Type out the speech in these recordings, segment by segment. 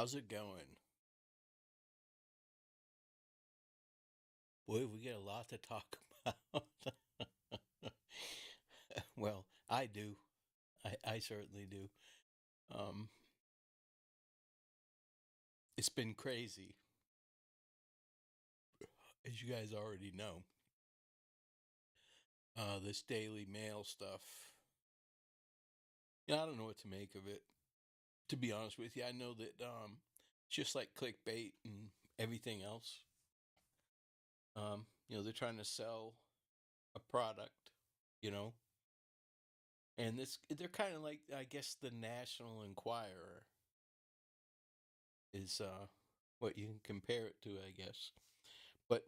How's it going? Boy, we got a lot to talk about. Well, I do. I certainly do. Um, it's been crazy, as you guys already know. This Daily Mail stuff. I don't know what to make of it. To be honest with you, I know that just like clickbait and everything else, they're trying to sell a product, you know, and this they're kind of like, I guess, the National Enquirer is what you can compare it to, I guess. But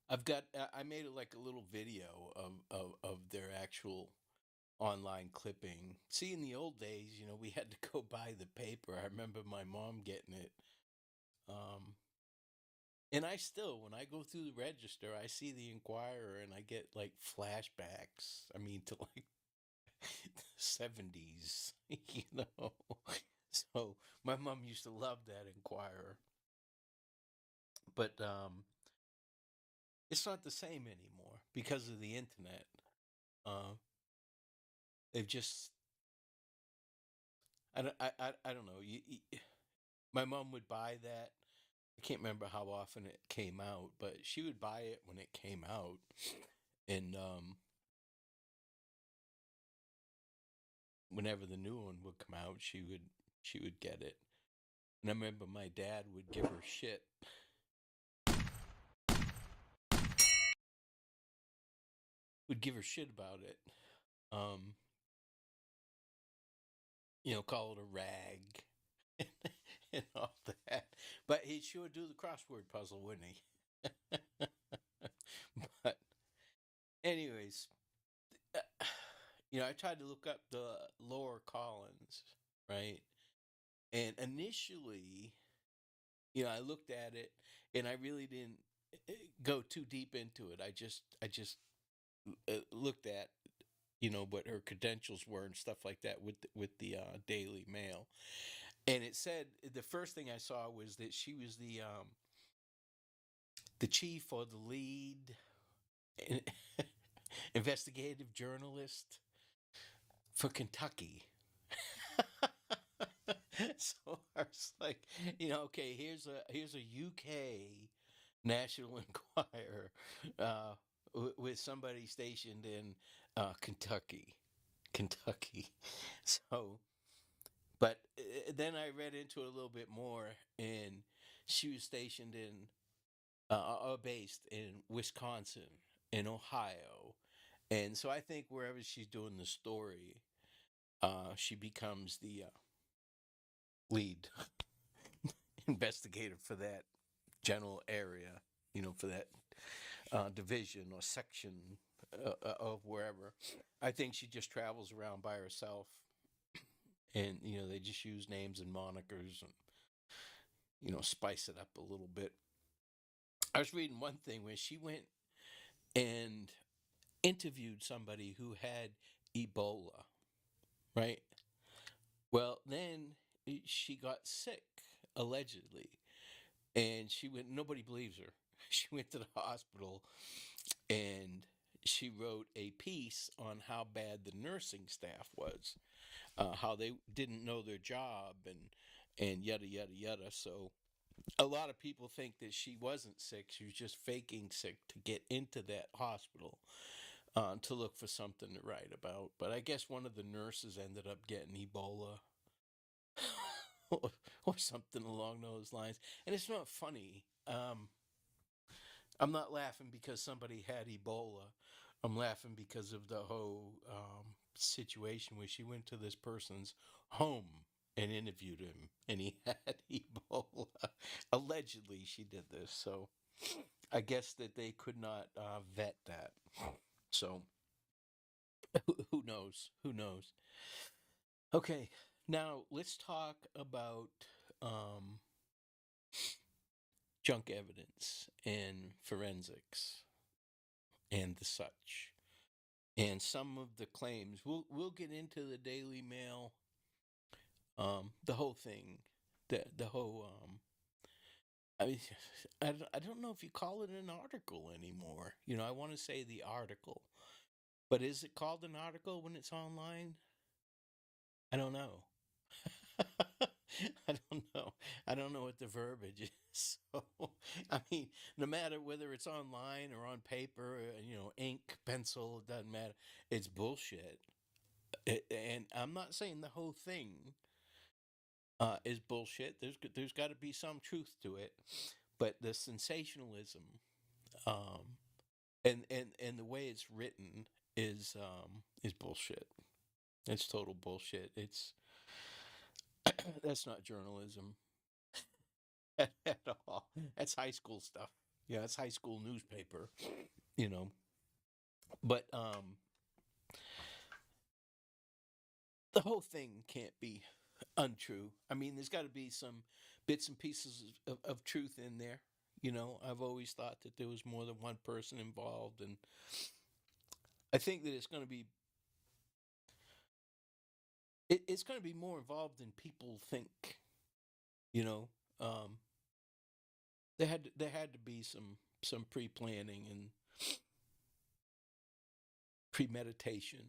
I made it like a little video of their actual online clipping. See, in the old days, we had to go buy the paper. I remember my mom getting it. Um, and I still, when I go through the register, I see the Inquirer and I get like flashbacks. I mean, to like the 70s, So my mom used to love that Inquirer. But it's not the same anymore because of the internet. Uh, they've just I don't know. My mom would buy that. I can't remember how often it came out, but she would buy it when it came out, and whenever the new one would come out, she would get it. And I remember my dad would give her shit. Would give her shit about it. Um, call it a rag and all that. But he'd sure do the crossword puzzle, wouldn't he? But anyways, uh, I tried to look up the Laura Collins, right? And initially, I looked at it and I really didn't go too deep into it. I just looked at what her credentials were and stuff like that with the Daily Mail, and it said the first thing I saw was that she was the chief or the lead investigative journalist for Kentucky. So I was like, okay, here's a UK National Enquirer with somebody stationed in Kentucky. Kentucky. So, but then I read into it a little bit more, and she was stationed based in Wisconsin, in Ohio. And so I think wherever she's doing the story, she becomes the lead investigator for that general area, for that division or section of wherever. I think she just travels around by herself, and they just use names and monikers and spice it up a little bit. I was reading one thing where she went and interviewed somebody who had Ebola, right? Well, then she got sick, allegedly, and she went, nobody believes her. She went to the hospital and she wrote a piece on how bad the nursing staff was, how they didn't know their job, and yada yada yada. So a lot of people think that she wasn't sick; she was just faking sick to get into that hospital, to look for something to write about. But I guess one of the nurses ended up getting Ebola. or, or something along those lines. And it's not funny. I'm not laughing because somebody had Ebola. I'm laughing because of the whole situation where she went to this person's home and interviewed him, and he had Ebola. Allegedly, she did this. So I guess that they could not vet that. So who knows? Who knows? Okay, now let's talk about junk evidence and forensics and the such, and some of the claims. We'll get into the Daily Mail The whole thing, the whole I mean, I don't know if you call it an article anymore. I want to say the article, but is it called an article when it's online? I don't know. I don't know. I don't know what the verbiage is. So, I mean, no matter whether it's online or on paper, ink, pencil, it doesn't matter. It's bullshit. And I'm not saying the whole thing is bullshit. There's got to be some truth to it, but the sensationalism, um, and the way it's written is bullshit. It's total bullshit. It's that's not journalism at all. That's high school stuff. Yeah, that's high school newspaper. You know, but the whole thing can't be untrue. I mean, there's got to be some bits and pieces of truth in there. I've always thought that there was more than one person involved, and I think that it's going to be more involved than people think. You know, um, there had to be some pre planning and premeditation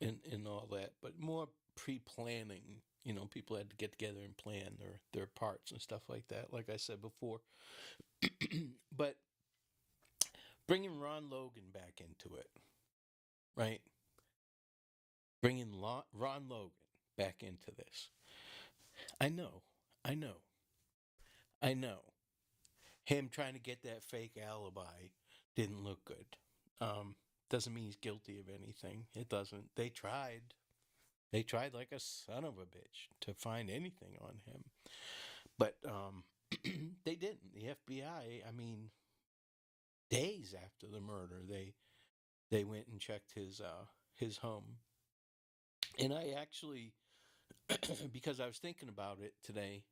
and all that, but more pre planning. People had to get together and plan their parts and stuff like that. Like I said before, but bringing Ron Logan back into it, right? Bringing Ron Logan back into this. I know, I know, I know. Him trying to get that fake alibi didn't look good. Um, doesn't mean he's guilty of anything. It doesn't. They tried. They tried like a son of a bitch to find anything on him, but they didn't. The FBI. I mean, days after the murder, they went and checked his home, and I actually, because I was thinking about it today,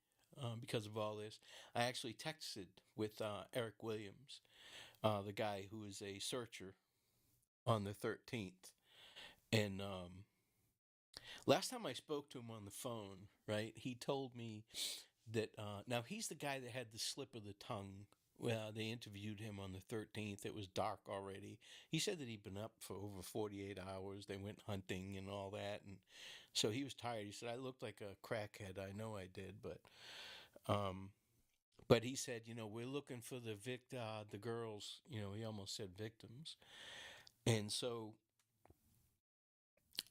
because of all this, I actually texted with Eric Williams, the guy who is a searcher on the 13th. And last time I spoke to him on the phone, right, he told me that now he's the guy that had the slip of the tongue. Well, they interviewed him on the 13th. It was dark already. He said that he'd been up for over 48 hours. They went hunting and all that. And so he was tired. He said, I looked like a crackhead. I know I did. Um, but he said, we're looking for the girls, he almost said victims. And so,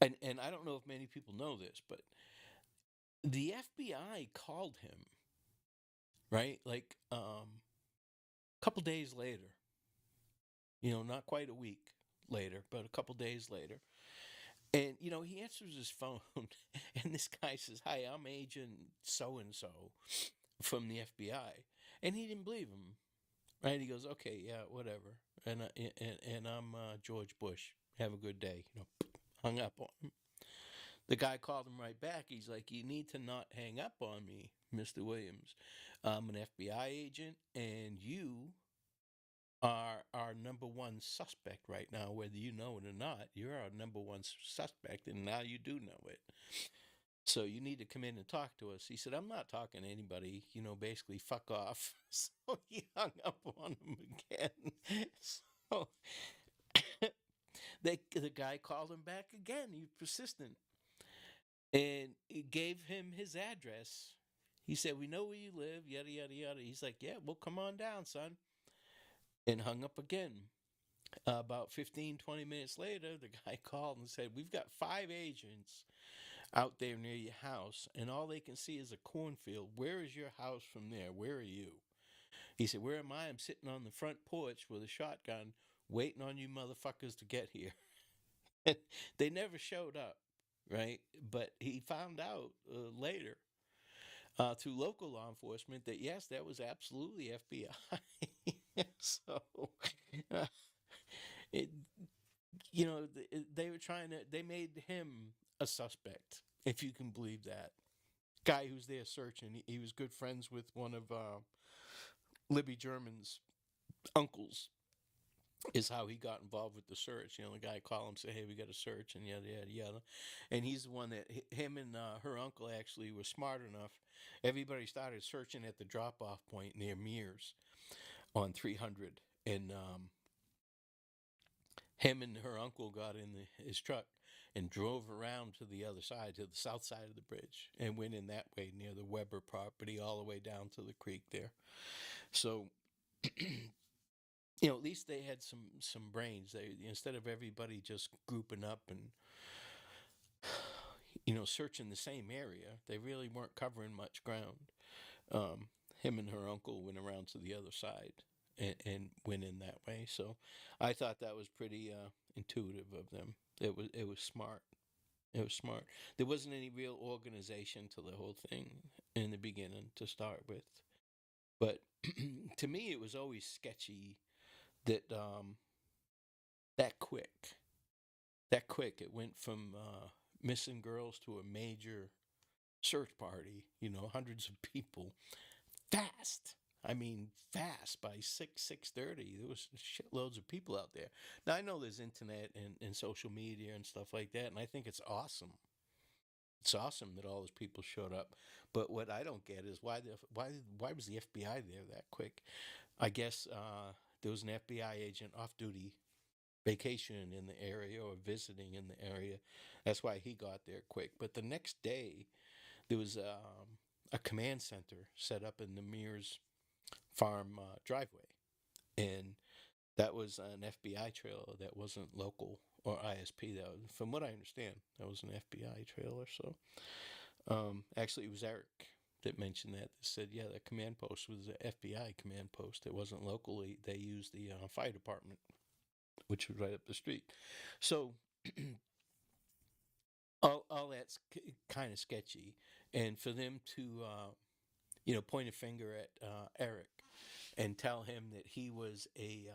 and I don't know if many people know this, but the FBI called him, right? Like, a couple days later, not quite a week later, but a couple days later. And, he answers his phone, and this guy says, Hi, I'm Agent so and so from the FBI. And he didn't believe him, right? He goes, Okay, yeah, whatever. And I'm George Bush. Have a good day. Hung up on him. The guy called him right back. He's like, You need to not hang up on me, Mr. Williams. I'm an FBI agent, and you are our number one suspect right now, whether you know it or not. You're our number one suspect, and now you do know it. So you need to come in and talk to us. He said, I'm not talking to anybody, basically fuck off. So he hung up on him again. So the guy called him back again. He was persistent. And he gave him his address. He said, We know where you live, yada, yada, yada. He's like, Yeah, well, come on down, son. And hung up again. About 15, 20 minutes later, the guy called and said, We've got 5 agents out there near your house, and all they can see is a cornfield. Where is your house from there? Where are you? He said, Where am I? I'm sitting on the front porch with a shotgun waiting on you motherfuckers to get here. They never showed up, right? But he found out later through local law enforcement that, yes, that was absolutely FBI. So, uh, it, they were they made him a suspect, if you can believe that. Guy who's there searching, he was good friends with one of Libby German's uncles. is how he got involved with the search. You know, the guy called him, say, "Hey, we got a search," and yada yada yada. And he's the one that him and her uncle actually was smart enough. Everybody started searching at the drop-off point near Mears on 300, and him and her uncle got in his truck and drove around to the other side, to the south side of the bridge, and went in that way near the Weber property, all the way down to the creek there. So, at least they had some brains. They, instead of everybody just grouping up and searching the same area, they really weren't covering much ground. Him and her uncle went around to the other side and went in that way. So I thought that was pretty intuitive of them. It was smart. It was smart. There wasn't any real organization to the whole thing in the beginning to start with. But to me, it was always sketchy that that quick, it went from missing girls to a major search party. Hundreds of people, fast. I mean, fast. By 6:30, there was shitloads of people out there. Now I know there's internet and social media and stuff like that, and I think it's awesome. It's awesome that all those people showed up. But what I don't get is why was the FBI there that quick? I guess there was an FBI agent off duty, vacationing in the area or visiting in the area. That's why he got there quick. But the next day, there was a command center set up in the Mears farm driveway, and that was an FBI trailer that wasn't local or ISP. That was, from what I understand, that was an FBI trailer. So actually, it was Eric that mentioned that. They said, yeah, that command post was an FBI command post. It wasn't locally. They used the fire department, which was right up the street. So all that's kind of sketchy, and for them to point a finger at Eric and tell him that he was the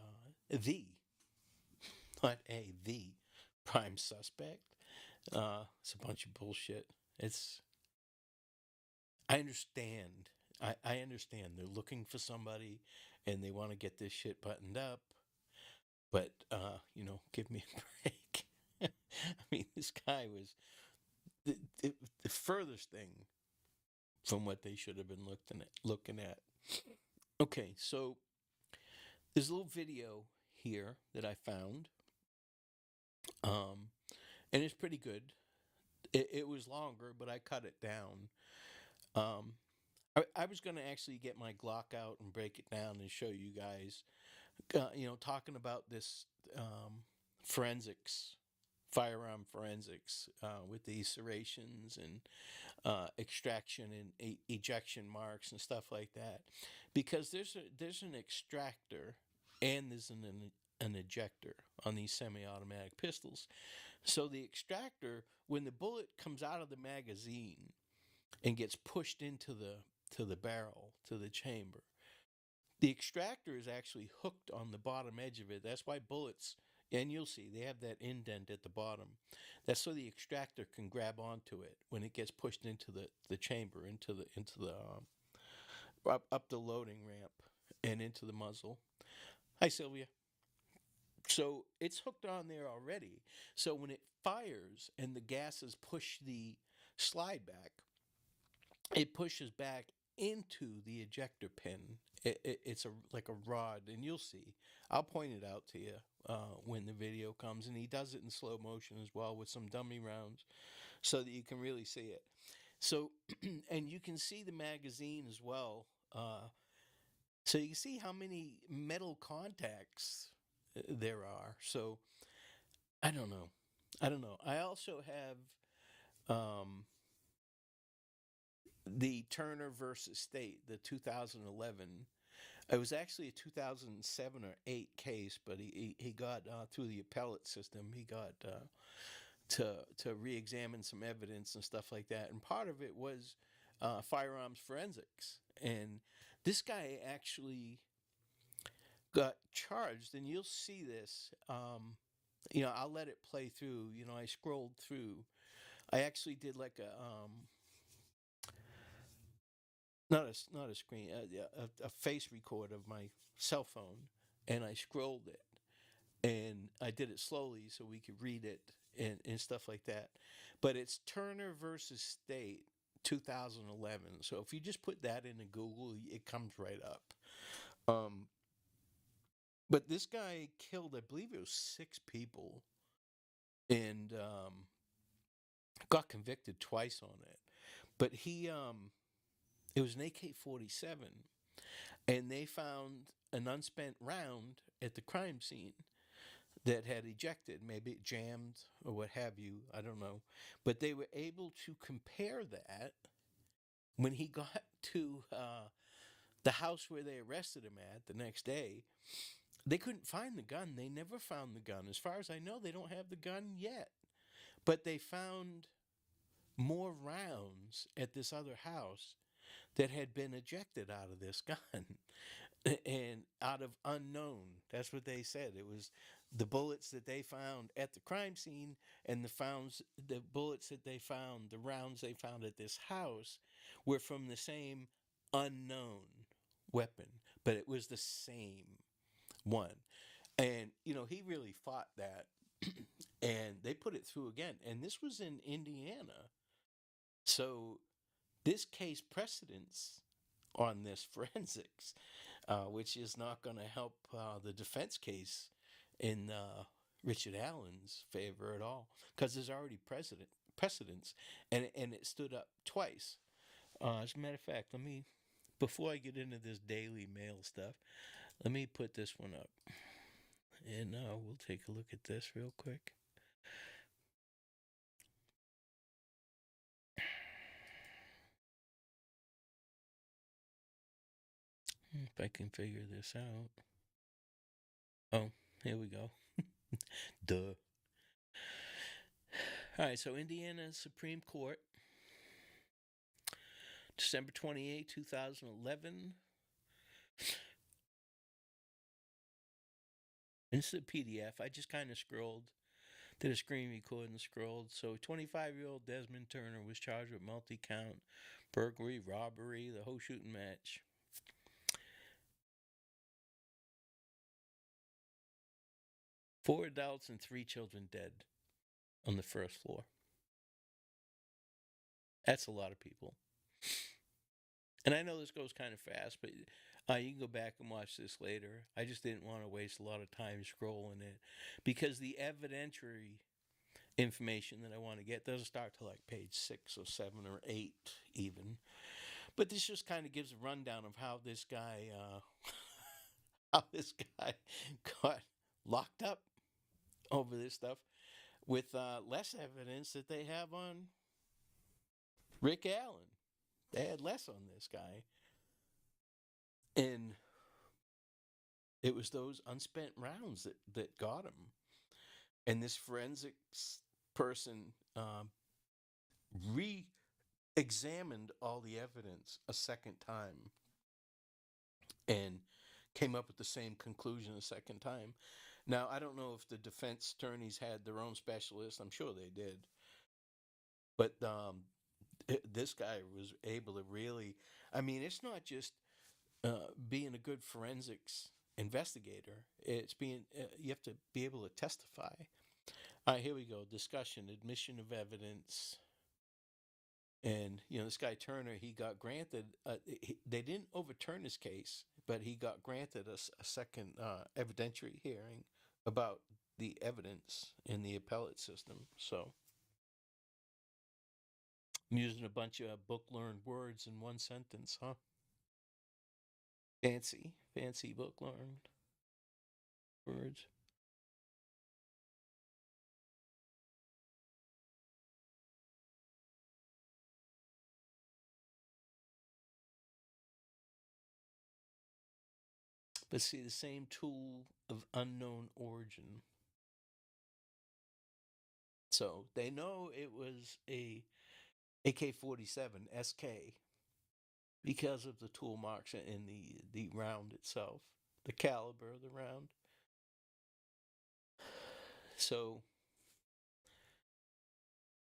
not the prime suspect. It's a bunch of bullshit. It's I understand. I understand they're looking for somebody and they want to get this shit buttoned up, but give me a break. I mean, this guy was the furthest thing from what they should have been looking at. Okay, so there's a little video here that I found, and it's pretty good. It was longer, but I cut it down. I was going to actually get my Glock out and break it down and show you guys, talking about this forensics, firearm forensics, with the serrations and extraction and ejection marks and stuff like that, because there's an extractor and there's an ejector on these semi-automatic pistols. So the extractor, when the bullet comes out of the magazine and gets pushed into the barrel, to the chamber, the extractor is actually hooked on the bottom edge of it. That's why bullets, and you'll see they have that indent at the bottom. That's so the extractor can grab onto it when it gets pushed into the chamber, into the up the loading ramp and into the muzzle. Hi, Sylvia. So it's hooked on there already. So when it fires and the gases push the slide back, it pushes back into the ejector pin. It's like a rod, and you'll see. I'll point it out to you when the video comes, and he does it in slow motion as well with some dummy rounds, so that you can really see it. So, and you can see the magazine as well. So you can see how many metal contacts there are. So I don't know. I also have the Turner versus State, the 2011. It was actually a 2007 or 8 case, but he got through the appellate system. He got to re-examine some evidence and stuff like that. And part of it was firearms forensics. And this guy actually got charged, and you'll see this. I'll let it play through. I scrolled through. I actually did like a not a screen, a face record of my cell phone, and I scrolled it. and I did it slowly so we could read it and stuff like that. But it's Turner versus State 2011. So if you just put that into Google, it comes right up. Um, but this guy killed, I believe it was 6 people, and got convicted twice on it. But it was an AK-47, and they found an unspent round at the crime scene that had ejected, maybe it jammed or what have you, I don't know. But they were able to compare that when he got to the house where they arrested him at the next day. They couldn't find the gun. They never found the gun. As far as I know, they don't have the gun yet. But they found more rounds at this other house that had been ejected out of this gun and out of unknown. That's what they said. It was the bullets that they found at the crime scene and the bullets that they found, the rounds they found at this house were from the same unknown weapon, but it was the same one. And he really fought that. And they put it through again, and this was in Indiana. So this case precedence on this forensics, which is not going to help the defense case in Richard Allen's favor at all, because there's already precedence, and it stood up twice. As a matter of fact, before I get into this Daily Mail stuff, let me put this one up, and we'll take a look at this real quick. If I can figure this out. Oh, here we go. Duh. All right, so Indiana Supreme Court, December 28, 2011. This is a PDF. I just kind of scrolled, did a screen record and scrolled. So 25-year-old Desmond Turner was charged with multi-count burglary, robbery, the whole shooting match. 4 adults and 3 children dead on the first floor. That's a lot of people. And I know this goes kind of fast, but you can go back and watch this later. I just didn't want to waste a lot of time scrolling it, because the evidentiary information that I want to get doesn't start till like page 6 or 7 or 8 even. But this just kind of gives a rundown of how this guy got locked up over this stuff, with less evidence that they have on Rick Allen. They had less on this guy. And it was those unspent rounds that got him. And this forensics person re-examined all the evidence a second time and came up with the same conclusion a second time. Now, I don't know if the defense attorneys had their own specialists. I'm sure they did. But this guy was able to really, it's not just being a good forensics investigator. It's being, you have to be able to testify. All right, here we go. Discussion, admission of evidence. And, this guy Turner, he got granted, they didn't overturn his case, but he got granted a second evidentiary hearing about the evidence in the appellate system. So I'm using a bunch of book-learned words in one sentence, huh? Fancy book-learned words. But see, the same tool of unknown origin. So they know it was a AK-47 SK because of the tool marks in the round itself, the caliber of the round. So,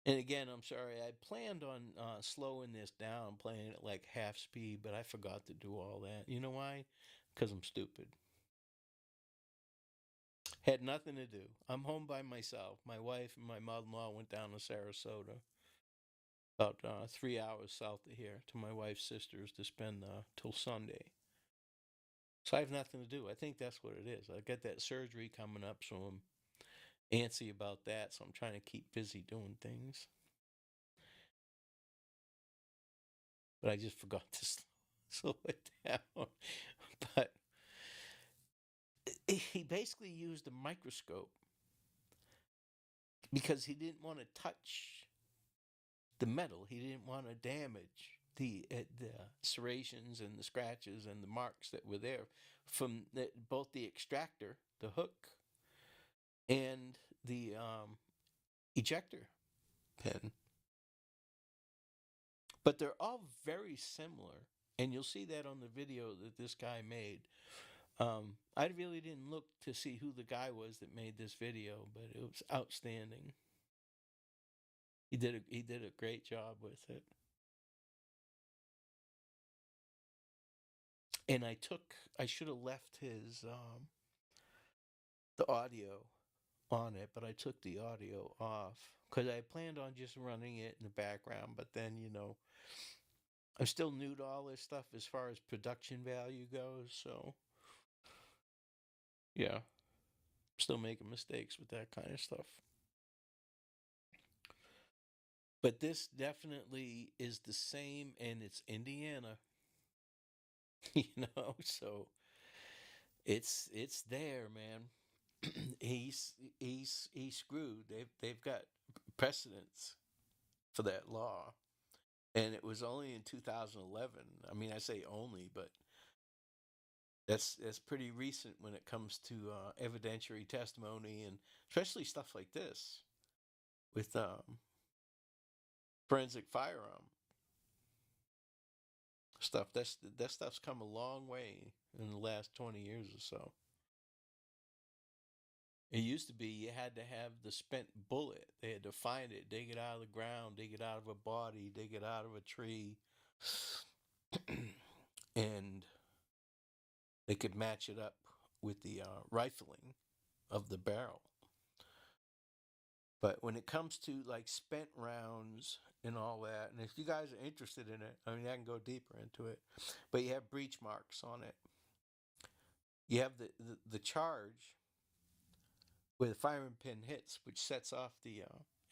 and again, I'm sorry, I planned on slowing this down, playing it like half speed, but I forgot to do all that. You know why? Because I'm stupid. Had nothing to do. I'm home by myself. My wife and my mother-in-law went down to Sarasota, about 3 hours south of here, to my wife's sister's to spend till Sunday. So I have nothing to do. I think that's what it is. I got that surgery coming up, so I'm antsy about that. So I'm trying to keep busy doing things. But I just forgot to slow it down. But he basically used a microscope because he didn't want to touch the metal. He didn't want to damage the serrations and the scratches and the marks that were there from both the extractor, the hook, and the ejector pin. But they're all very similar, and you'll see that on the video that this guy made. I really didn't look to see who the guy was that made this video, but it was outstanding. He did a great job with it. And I should have left his the audio on it, but I took the audio off because I planned on just running it in the background. But then, I'm still new to all this stuff as far as production value goes. So, yeah, still making mistakes with that kind of stuff. But this definitely is the same, and it's Indiana, so it's there, man. he's screwed. They've got precedents for that law, and it was only in 2011. I mean, I say only, but that's pretty recent when it comes to evidentiary testimony, and especially stuff like this with forensic firearm stuff. That stuff's come a long way in the last 20 years or so. It used to be you had to have the spent bullet. They had to find it, dig it out of the ground, dig it out of a body, dig it out of a tree, and they could match it up with the rifling of the barrel. But when it comes to like spent rounds and all that, and if you guys are interested in it, I mean, I can go deeper into it. But you have breech marks on it. You have the charge where the firing pin hits, which sets off the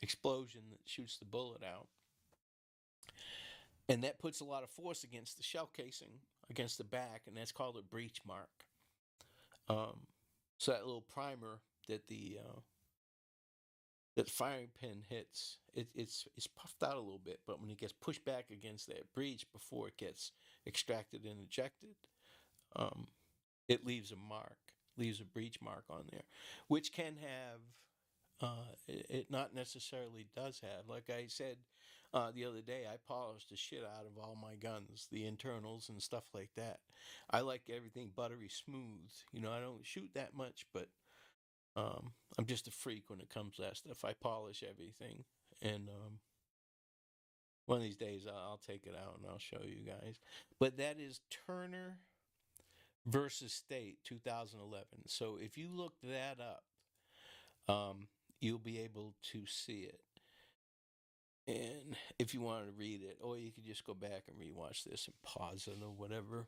explosion that shoots the bullet out. And that puts a lot of force against the shell casing, against the back, and that's called a breech mark. So that little primer that that firing pin hits, it's puffed out a little bit, but when it gets pushed back against that breech before it gets extracted and ejected, it leaves a mark, leaves a breech mark on there, which can have, it not necessarily does have. Like I said the other day, I polished the shit out of all my guns, the internals and stuff like that. I like everything buttery smooth. I don't shoot that much, but I'm just a freak when it comes to that stuff. I polish everything, and one of these days I'll take it out and I'll show you guys. But that is Turner versus State 2011. So if you look that up, you'll be able to see it. And if you wanted to read it, or you could just go back and rewatch this and pause it or whatever.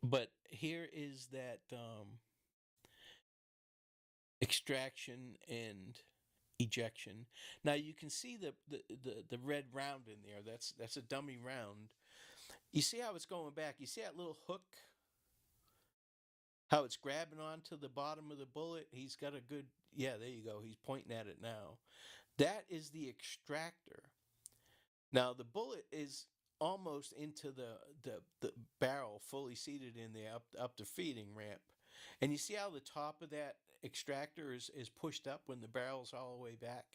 But here is that extraction and ejection. Now you can see the red round in there. That's a dummy round. You see how it's going back? You see that little hook? How it's grabbing onto the bottom of the bullet? He's got a good, yeah, there you go. He's pointing at it now. That is the extractor. Now the bullet is almost into the barrel, fully seated in there, up the feeding ramp. And you see how the top of that extractor is pushed up when the barrel's all the way back?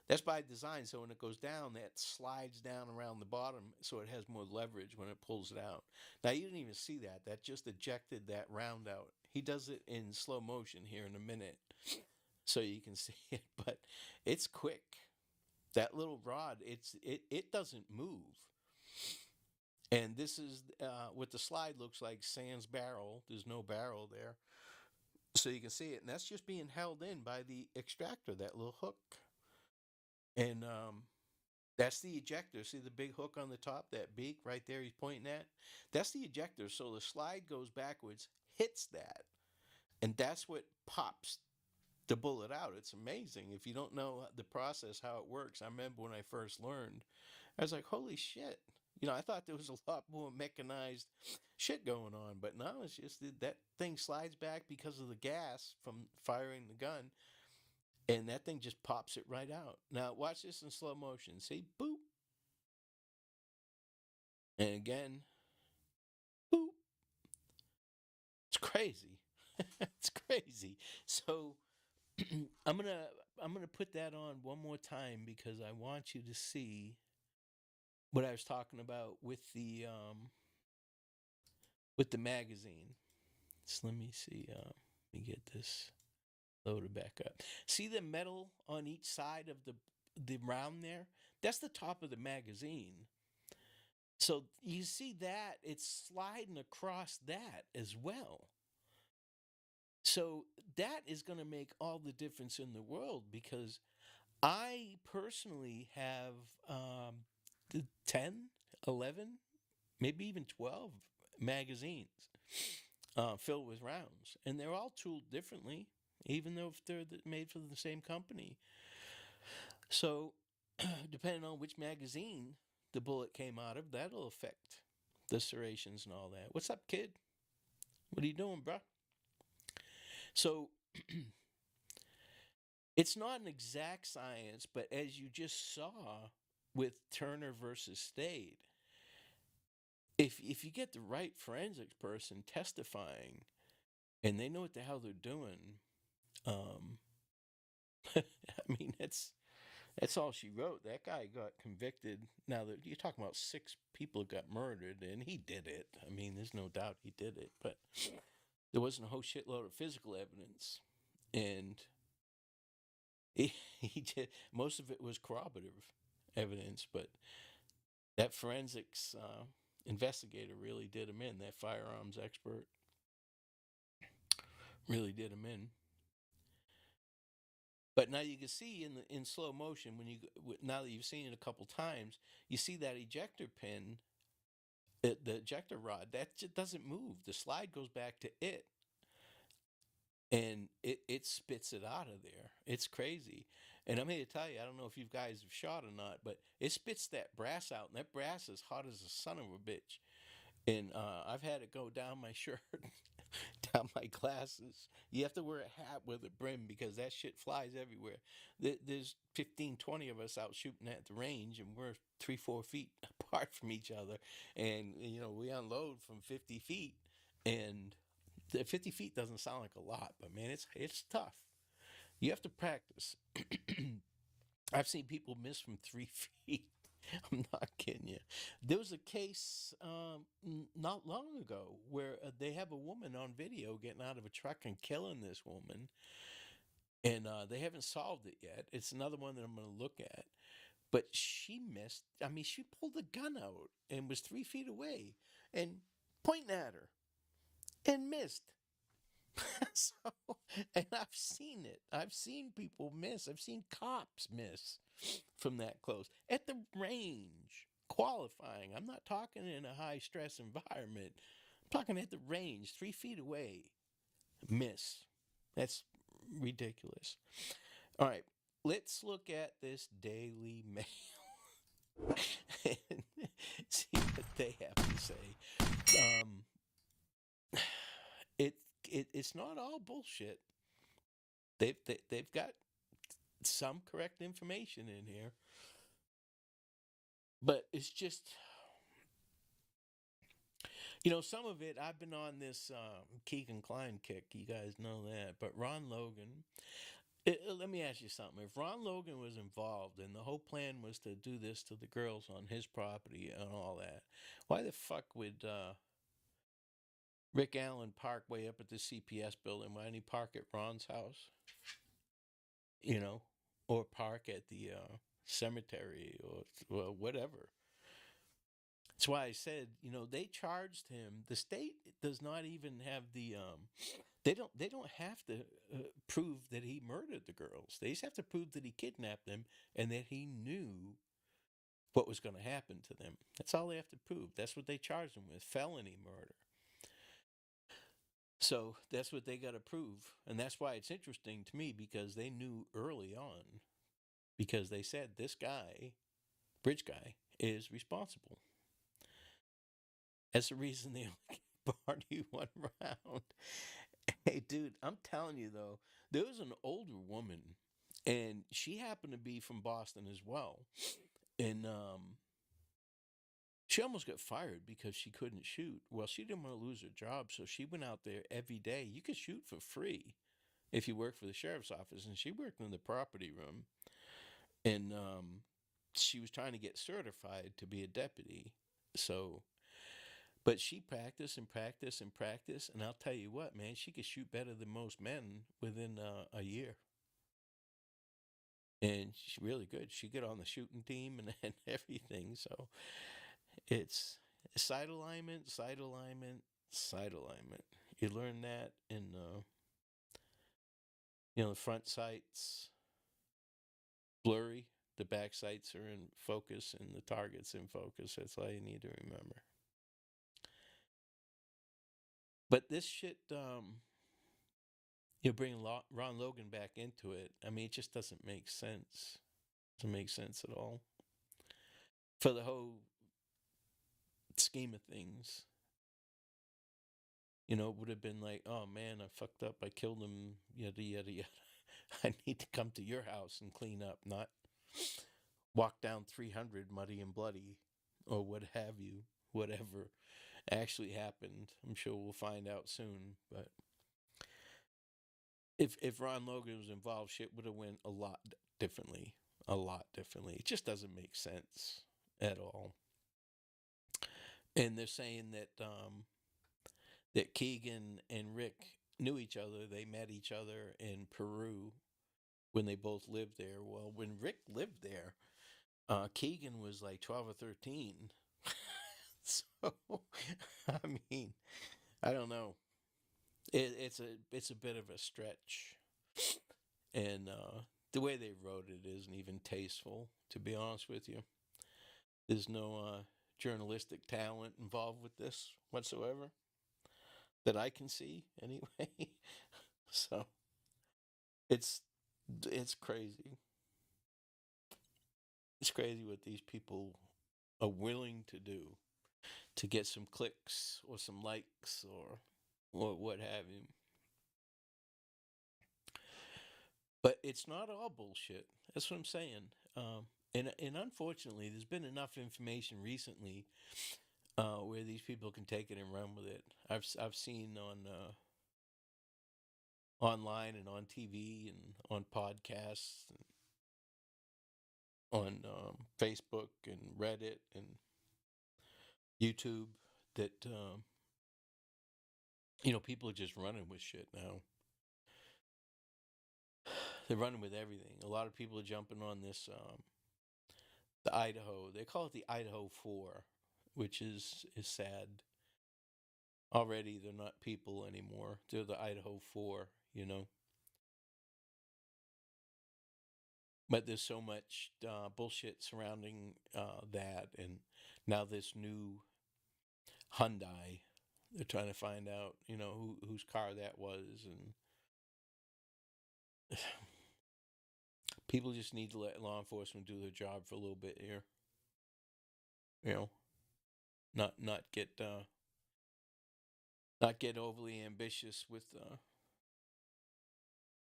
That's by design, so when it goes down, that slides down around the bottom so it has more leverage when it pulls it out. Now, you didn't even see that. That just ejected that round out. He does it in slow motion here in a minute so you can see it, but it's quick. That little rod, it doesn't move. And this is what the slide looks like, sans barrel. There's no barrel there. So you can see it, and that's just being held in by the extractor, that little hook. And that's the ejector. See the big hook on the top, that beak right there he's pointing at? That's the ejector. So the slide goes backwards, hits that, and that's what pops the bullet out. It's amazing. If you don't know the process, how it works, I remember when I first learned, I was like, holy shit. I thought there was a lot more mechanized shit going on, but no, it's just that thing slides back because of the gas from firing the gun, and that thing just pops it right out. Now, watch this in slow motion. See? Boop. And again, boop. It's crazy. It's crazy. So I'm gonna put that on one more time because I want you to see what I was talking about with the magazine. So let me see. Let me get this loaded back up. See the metal on each side of the round there? That's the top of the magazine. So you see that it's sliding across that as well. So that is going to make all the difference in the world because I personally have the 10, 11, maybe even 12 magazines filled with rounds. And they're all tooled differently, even though if they're made for the same company. So depending on which magazine the bullet came out of, that'll affect the serrations and all that. What's up, kid? What are you doing, bruh? So it's not an exact science, but as you just saw with Turner versus Stade, if you get the right forensics person testifying and they know what the hell they're doing, I mean that's all she wrote. That guy got convicted. Now that you're talking about 6 people got murdered, and he did it. I mean, there's no doubt he did it, but there wasn't a whole shitload of physical evidence, and he did most of it was corroborative evidence, but that forensics investigator really did him in. That firearms expert really did him in. But now you can see in slow motion now that you've seen it a couple times, you see that ejector pin, the ejector rod that just doesn't move. The slide goes back to it, and it spits it out of there. It's crazy. And I'm here to tell you, I don't know if you guys have shot or not, but it spits that brass out, and that brass is hot as a son of a bitch. And I've had it go down my shirt, down my glasses. You have to wear a hat with a brim because that shit flies everywhere. There's 15, 20 of us out shooting at the range, and we're 3, 4 feet apart from each other. And, we unload from 50 feet. And the 50 feet doesn't sound like a lot, but man, it's tough. You have to practice. I've seen people miss from 3 feet. I'm not kidding you. There was a case not long ago where they have a woman on video getting out of a truck and killing this woman, and they haven't solved it yet. It's another one that I'm going to look at. But she missed. I mean, she pulled the gun out and was 3 feet away and pointing at her and missed. So, and I've seen it. I've seen people miss. I've seen cops miss from that close at the range, qualifying. I'm not talking in a high stress environment. I'm talking at the range, 3 feet away, miss. That's ridiculous. All right, let's look at this Daily Mail and see what they have to say. It's not all bullshit. They've got some correct information in here, but it's just some of it. I've been on this Keegan Klein kick. You guys know that, but Ron Logan. Let me ask you something. If Ron Logan was involved and the whole plan was to do this to the girls on his property and all that, why the fuck would Rick Allen park way up at the CPS building? Why didn't he park at Ron's house? Or park at the cemetery or whatever. That's why I said, they charged him. The state does not even have They don't have to prove that he murdered the girls. They just have to prove that he kidnapped them and that he knew what was going to happen to them. That's all they have to prove. That's what they charged him with, felony murder. So that's what they got to prove. And that's why it's interesting to me, because they knew early on, because they said this guy, bridge guy, is responsible. That's the reason they only gave Barney one round. Hey, dude, I'm telling you though, there was an older woman, and she happened to be from Boston as well, and she almost got fired because she couldn't shoot. Well, she didn't want to lose her job, so she went out there every day. You could shoot for free if you work for the sheriff's office, and she worked in the property room, and she was trying to get certified to be a deputy. So, but she practiced and practiced and practiced, and I'll tell you what, man, she could shoot better than most men within a year. And she's really good. She got on the shooting team and everything. So it's sight alignment, sight alignment, sight alignment. You learn that in the front sights blurry, the back sights are in focus, and the target's in focus. That's all you need to remember. But this shit, bring Ron Logan back into it. I mean, it just doesn't make sense. Doesn't make sense at all for the whole scheme of things. It would have been like, oh man, I fucked up. I killed him. Yada yada yada. I need to come to your house and clean up, not walk down 300 muddy and bloody, or what have you. Whatever actually happened, I'm sure we'll find out soon. But if Ron Logan was involved, shit would have went a lot differently. A lot differently. It just doesn't make sense at all. And they're saying that Keegan and Rick knew each other. They met each other in Peru when they both lived there. Well, when Rick lived there, Keegan was like 12 or 13. So, I mean, I don't know. It's a bit of a stretch, and the way they wrote it isn't even tasteful. To be honest with you, there's no journalistic talent involved with this whatsoever that I can see, anyway. So it's crazy. It's crazy what these people are willing to do to get some clicks or some likes or what have you. But it's not all bullshit. That's what I'm saying. And unfortunately, there's been enough information recently where these people can take it and run with it. I've seen on online and on TV and on podcasts and on Facebook and Reddit and YouTube that people are just running with shit now. They're running with everything. A lot of people are jumping on this the Idaho. They call it the Idaho 4, which is sad. Already they're not people anymore. They're the Idaho 4, But there's so much bullshit surrounding that, and now this new Hyundai, they're trying to find out, whose car that was, and people just need to let law enforcement do their job for a little bit here. Not get overly ambitious with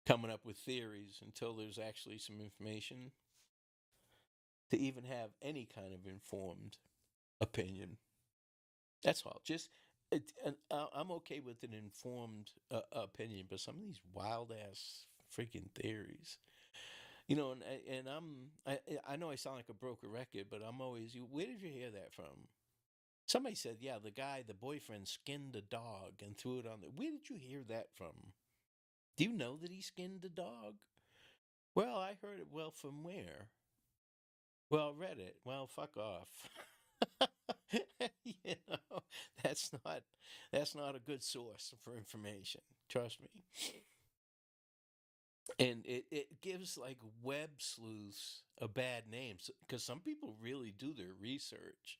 coming up with theories until there's actually some information to even have any kind of informed opinion. That's all. I'm okay with an informed opinion, but some of these wild ass freaking theories, and I know I sound like a broken record, but I'm always, where did you hear that from? Somebody said, yeah, the boyfriend skinned a dog and threw it on the. Where did you hear that from? Do you know that he skinned a dog? Well, I heard it. Well, from where? Well, Reddit. Well, fuck off. you know, that's not a good source for information. Trust me. And it gives like web sleuths a bad name because some people really do their research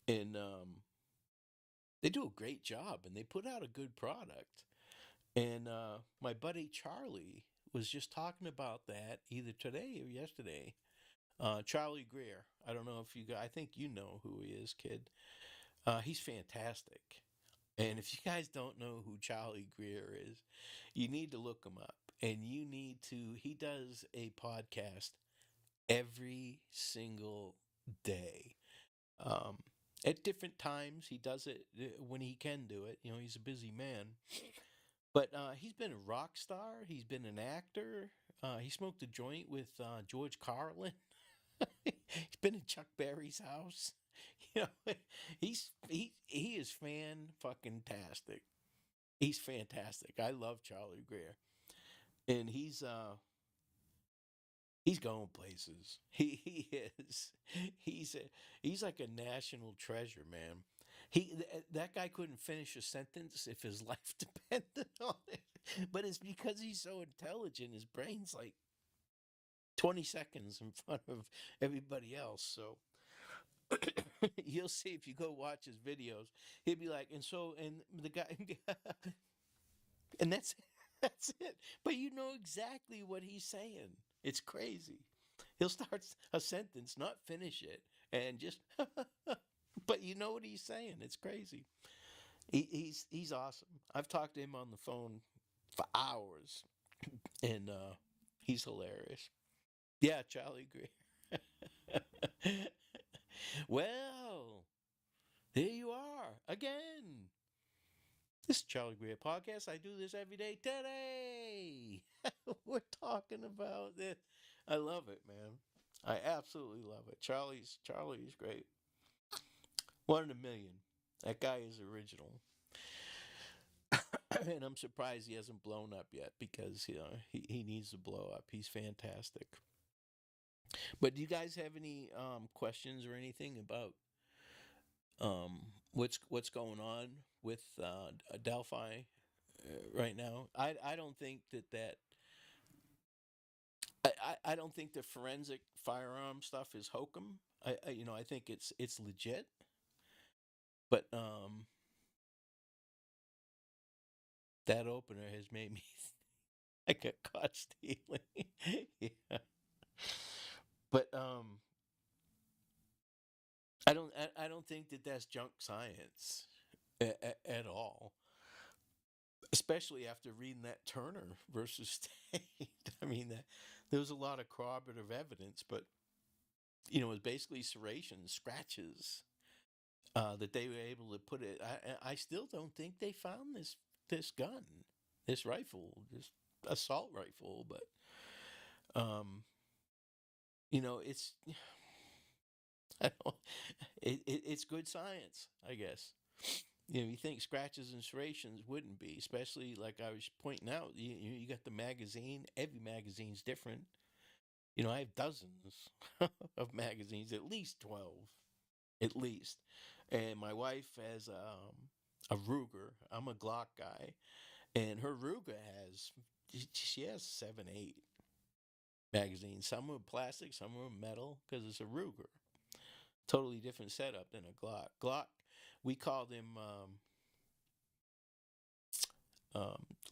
and they do a great job and they put out a good product. And my buddy Charlie was just talking about that either today or yesterday. Charlie Greer. I don't know if you guys, I think you know who he is, kid. He's fantastic. And if you guys don't know who Charlie Greer is, you need to look him up. And you need to, he does a podcast every single day. Um, at different times, he does it when he can do it. You know, he's a busy man. But he's been a rock star. He's been an actor. He smoked a joint with George Carlin. He's been in Chuck Berry's house. You know, he is fan fucking tastic. He's fantastic. I love Charlie Greer, and he's going places. He is. He's he's like a national treasure, man. That guy couldn't finish a sentence if his life depended on it. But it's because he's so intelligent. His brain's like 20 seconds in front of everybody else. So you'll see if you go watch his videos. He'll be like, and the guy, and that's it. But you know exactly what he's saying. It's crazy. He'll start a sentence, not finish it, and just, but you know what he's saying. It's crazy. He's awesome. I've talked to him on the phone for hours, and he's hilarious. Yeah, Charlie Greer. Well, there you are again. This is Charlie Greer podcast. I do this every day. Today, we're talking about this. I love it, man. I absolutely love it. Charlie's great. One in a million. That guy is original. And I'm surprised he hasn't blown up yet because you know he needs to blow up. He's fantastic. But do you guys have any questions or anything about what's going on with Delphi right now? I don't think that I don't think the forensic firearm stuff is hokum. I think it's legit, but that opener has made me I got caught stealing. Yeah. But I don't think that that's junk science at all. Especially after reading that Turner versus State. I mean, there was a lot of corroborative evidence, but it was basically serrations, scratches that they were able to put it. I still don't think they found this gun, this rifle, this assault rifle, but it's I don't, it's good science, I guess. You think scratches and serrations wouldn't be, especially like I was pointing out. You got the magazine. Every magazine's different. I have dozens of magazines, at least 12, at least. And my wife has a Ruger. I'm a Glock guy, and her Ruger she has 7, 8 magazines. Some are plastic, some are metal, because it's a Ruger. Totally different setup than a Glock. Glock, we call them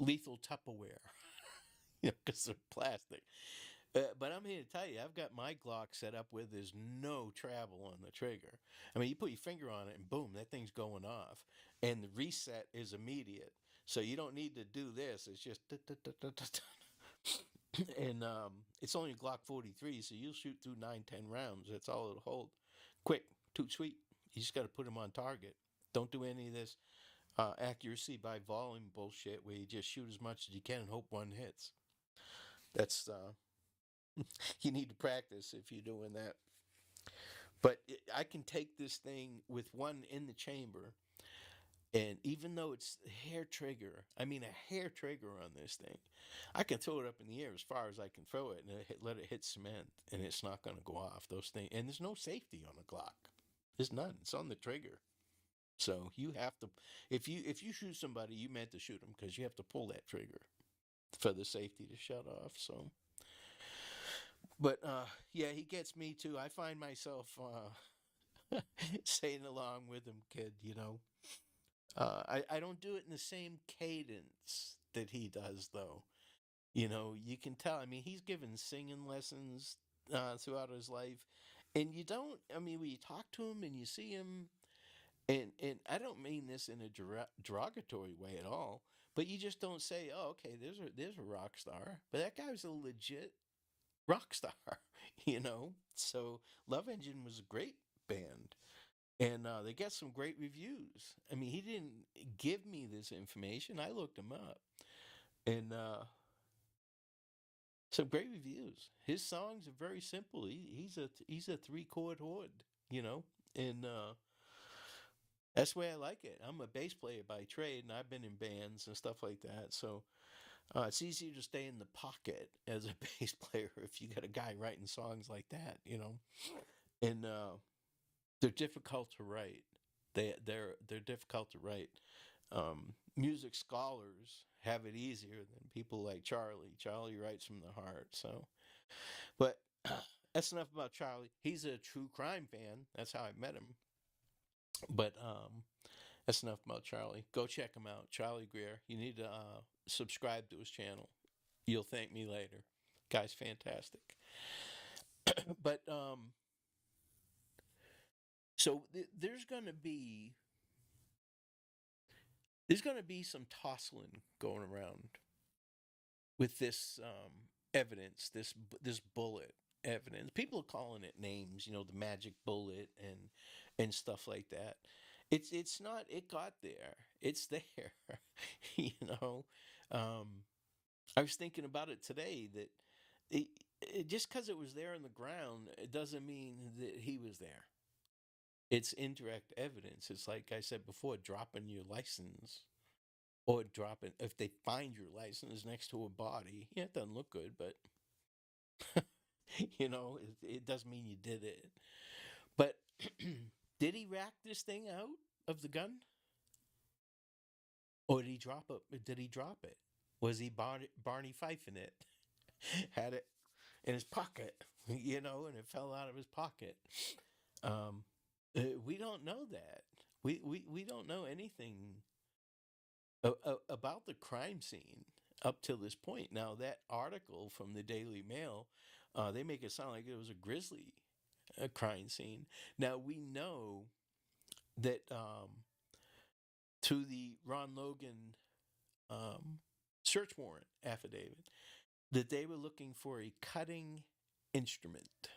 lethal Tupperware, because they're plastic. But I'm here to tell you, I've got my Glock set up where there's no travel on the trigger. I mean, you put your finger on it and boom, that thing's going off. And the reset is immediate. So you don't need to do this. It's just... And it's only a Glock 43, so you'll shoot through 9, 10 rounds. That's all it'll hold. Quick, too sweet. You just got to put them on target. Don't do any of this accuracy by volume bullshit where you just shoot as much as you can and hope one hits. That's... you need to practice if you're doing that. But I can take this thing with one in the chamber, and even though it's a hair trigger on this thing, I can throw it up in the air as far as I can throw it and let it hit cement, and it's not going to go off. Those things, and there's no safety on a Glock. There's none. It's on the trigger. So you have to, if you shoot somebody, you meant to shoot them because you have to pull that trigger for the safety to shut off. So, but yeah, he gets me too. I find myself saying along with him, kid. I don't do it in the same cadence that he does, though. You can tell. I mean, he's given singing lessons throughout his life, and you don't. I mean, when you talk to him and you see him, and I don't mean this in a derogatory way at all, but you just don't say, "Oh, okay, there's a rock star," but that guy was a legit rock star, you know. So Love Engine was a great band, and they got some great reviews. I mean, he didn't give me this information. I looked him up, and some great reviews. His songs are very simple. He's a three chord horde, you know, and that's the way I like it. I'm a bass player by trade, and I've been in bands and stuff like that. So it's easier to stay in the pocket as a bass player if you got a guy writing songs like that, And they're difficult to write. They're difficult to write. Music scholars have it easier than people like Charlie. Charlie writes from the heart. So, but that's enough about Charlie. He's a true crime fan. That's how I met him. But that's enough about Charlie. Go check him out, Charlie Greer. You need to subscribe to his channel. You'll thank me later. Guy's fantastic. But so there's gonna be some tossling going around with this evidence, this bullet evidence. People are calling it names, the magic bullet and stuff like that. It's not. It got there. It's there. you know. Um, I was thinking about it today that just because it was there on the ground, it doesn't mean that he was there. It's indirect evidence. It's like I said before, dropping your license or dropping if they find your license next to a body. Yeah, it doesn't look good, but it doesn't mean you did it. But did he rack this thing out of the gun, or did he drop it? Did he drop it? Was he Barney Fifing it? Had it in his pocket, and it fell out of his pocket. Um, we don't know that. We don't know anything about the crime scene up till this point. Now, that article from the Daily Mail, they make it sound like it was a grisly crime scene. Now, we know that to the Ron Logan search warrant affidavit, that they were looking for a cutting instrument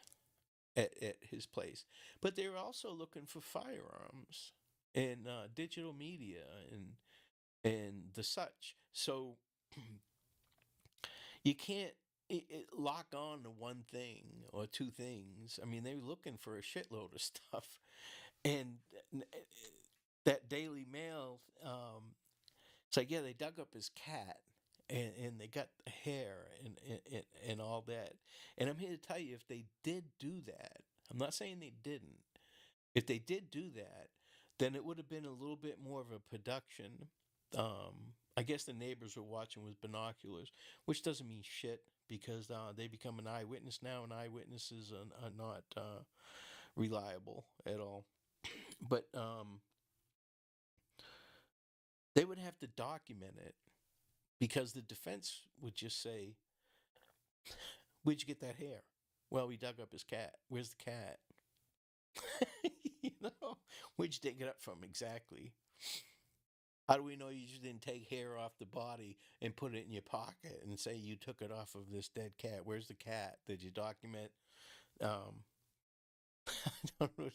at his place, but they were also looking for firearms and digital media and the such. So you can't lock on to one thing or two things. I mean, they were looking for a shitload of stuff, and that Daily Mail, it's like, yeah, they dug up his cat. And they got the hair and all that. And I'm here to tell you, if they did do that, I'm not saying they didn't. If they did do that, then it would have been a little bit more of a production. I guess the neighbors were watching with binoculars, which doesn't mean shit because they become an eyewitness now, and eyewitnesses are not reliable at all. But they would have to document it because the defense would just say, "Where'd you get that hair?" Well, we dug up his cat. Where's the cat? Where'd you dig it up from exactly? How do we know you just didn't take hair off the body and put it in your pocket and say you took it off of this dead cat? Where's the cat? Did you document? Um, I don't know,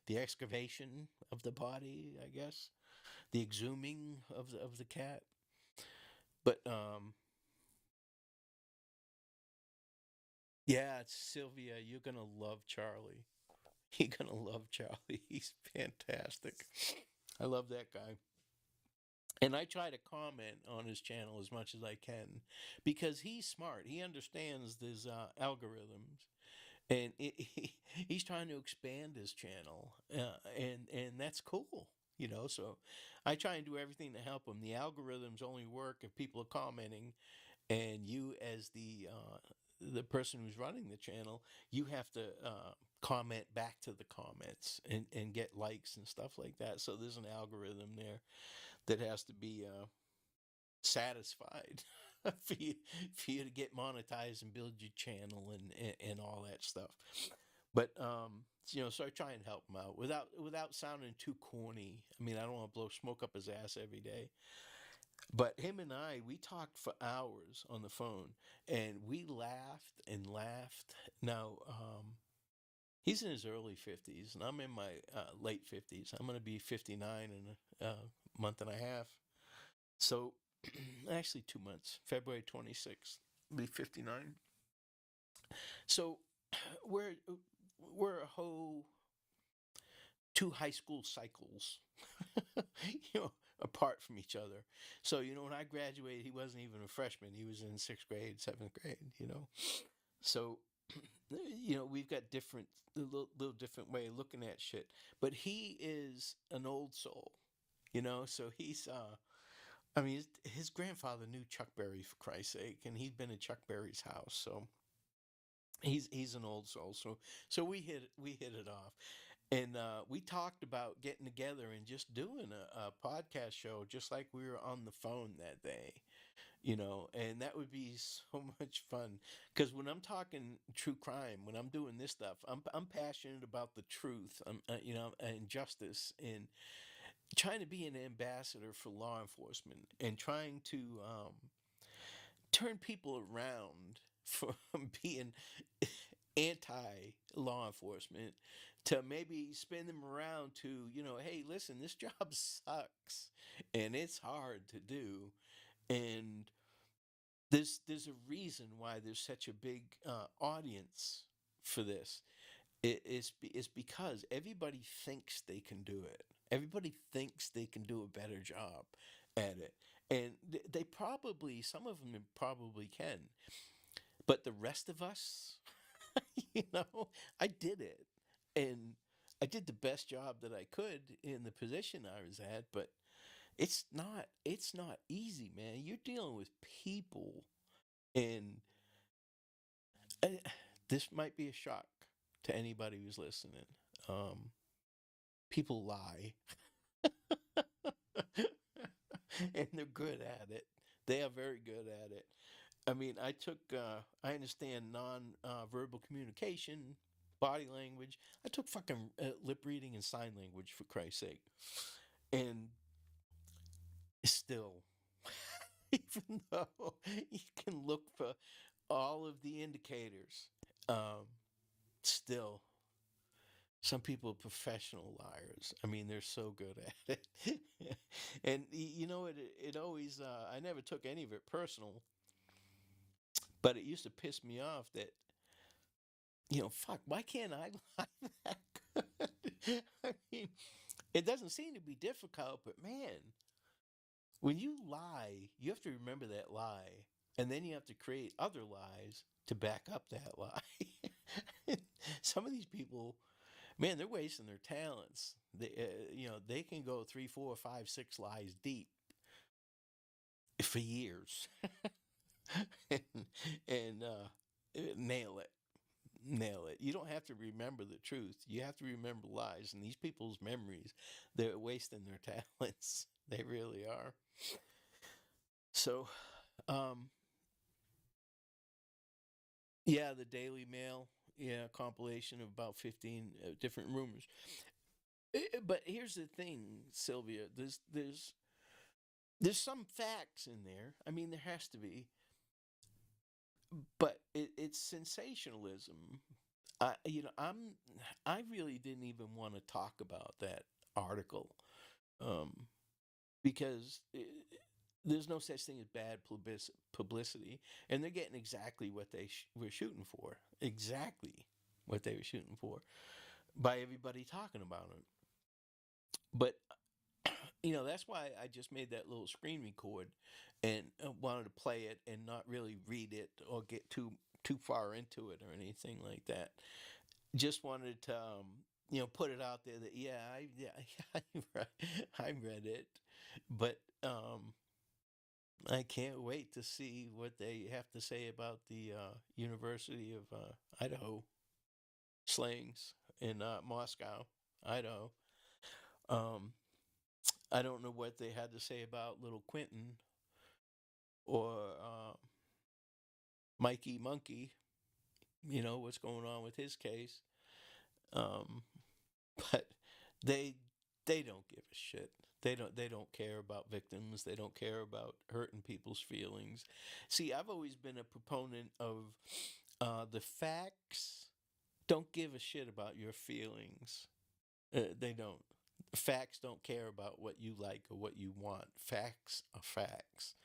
the excavation of the body, I guess, the exhuming of the cat. But yeah, it's Sylvia. You're gonna love Charlie. You're gonna love Charlie. He's fantastic. I love that guy. And I try to comment on his channel as much as I can because he's smart. He understands these algorithms, and he's trying to expand his channel, and that's cool. So I try and do everything to help them. The algorithms only work if people are commenting, and you, as the person who's running the channel, you have to comment back to the comments and get likes and stuff like that. So there's an algorithm there that has to be satisfied for you to get monetized and build your channel and all that stuff. But so I try and help him out without sounding too corny. I mean, I don't want to blow smoke up his ass every day. But him and we talked for hours on the phone, and we laughed and laughed. Now, he's in his early 50s, and I'm in my late 50s. I'm going to be 59 in a month and a half. So, actually, 2 months. February 26th, be 59. So, we're we're a whole two high school cycles, apart from each other. So, when I graduated, he wasn't even a freshman. He was in sixth grade, seventh grade. So, we've got a little different way of looking at shit. But he is an old soul, so he's, I mean, his grandfather knew Chuck Berry, for Christ's sake, and he'd been in Chuck Berry's house. So he's an old soul. So we hit it off. And we talked about getting together and just doing a podcast show, just like we were on the phone that day, and that would be so much fun. Because when I'm talking true crime, when I'm doing this stuff, I'm passionate about the truth, and justice, and trying to be an ambassador for law enforcement, and trying to turn people around from being anti law enforcement to maybe spin them around to, hey, listen, this job sucks and it's hard to do. And there's a reason why there's such a big audience for this. It's because everybody thinks they can do it. Everybody thinks they can do a better job at it. And they probably, some of them probably can. But the rest of us, you know, I did it. And I did the best job that I could in the position I was at, but it's not easy, man. You're dealing with people, and uh, this might be a shock to anybody who's listening. Um, People lie, and they're good at it. They are very good at it. I mean, I understand non-verbal communication, body language. I took fucking lip reading and sign language, for Christ's sake. And still, even though you can look for all of the indicators, um, still, some people are professional liars. I mean, they're so good at it. And it always, I never took any of it personal, but it used to piss me off that, fuck, why can't I lie that good? I mean, it doesn't seem to be difficult, but man, when you lie, you have to remember that lie, and then you have to create other lies to back up that lie. Some of these people, man, they're wasting their talents. They can go 3, 4, 5, 6 lies deep for years, and, nail it. Nail it. You don't have to remember the truth. You have to remember lies. And these people's memories, they're wasting their talents. They really are. So, um, yeah, the Daily Mail, yeah, compilation of about 15 different rumors. But here's the thing, Sylvia. There's some facts in there. I mean, there has to be, but it's sensationalism. I really didn't even want to talk about that article, um, because there's no such thing as bad publicity, and they're getting exactly what they were shooting for. Exactly what they were shooting for by everybody talking about it. But that's why I just made that little screen record and wanted to play it and not really read it or get too far into it or anything like that. Just wanted to put it out there that yeah, I read it, but I can't wait to see what they have to say about the University of Idaho slayings in Moscow, Idaho. Um, I don't know what they had to say about little Quentin or Mikey Monkey. What's going on with his case. Um, but they they don't give a shit. They don't care about victims. They don't care about hurting people's feelings. See, I've always been a proponent of the facts don't give a shit about your feelings. They don't. Facts don't care about what you like or what you want. Facts are facts.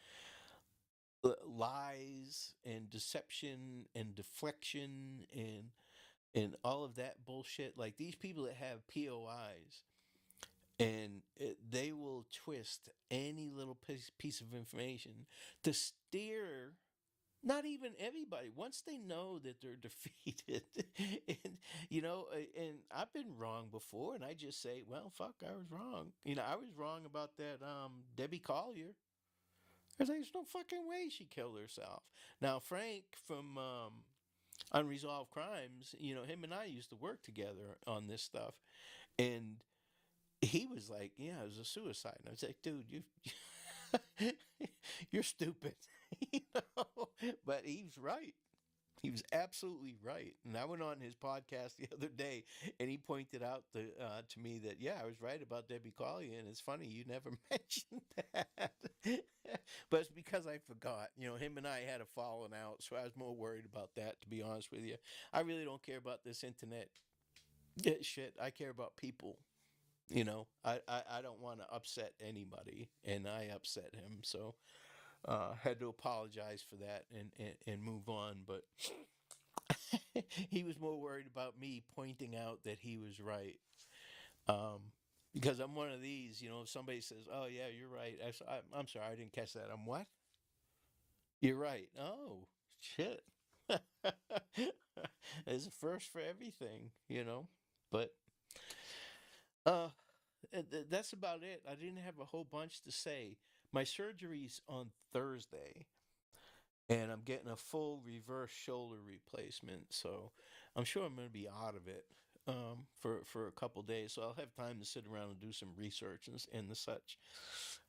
Lies and deception and deflection and all of that bullshit. Like these people that have POIs and they will twist any little piece of information to steer not even everybody once they know that they're defeated. And and I've been wrong before, and I just say, well, fuck, I was wrong. I was wrong about that Debbie Collier. There's no fucking way she killed herself. Now Frank from Unresolved Crimes, him and I used to work together on this stuff, and he was like, yeah, it was a suicide. And I was like, dude, you're stupid. you but he's right. He was absolutely right. And I went on his podcast the other day, and he pointed out to me that, yeah, I was right about Debbie Collier, and it's funny you never mentioned that. But it's because I forgot. Him and I had a falling out, so I was more worried about that, to be honest with you. I really don't care about this internet shit. I care about people. I don't want to upset anybody, and I upset him, so had to apologize for that and move on. But he was more worried about me pointing out that he was right, because I'm one of these. If somebody says, "Oh yeah, you're right," I'm sorry, I didn't catch that. I'm what? You're right. Oh shit. There's a first for everything. But uh that's about it. I didn't have a whole bunch to say. My surgery's on Thursday, and I'm getting a full reverse shoulder replacement. So I'm sure I'm going to be out of it for a couple days. So I'll have time to sit around and do some research and the such.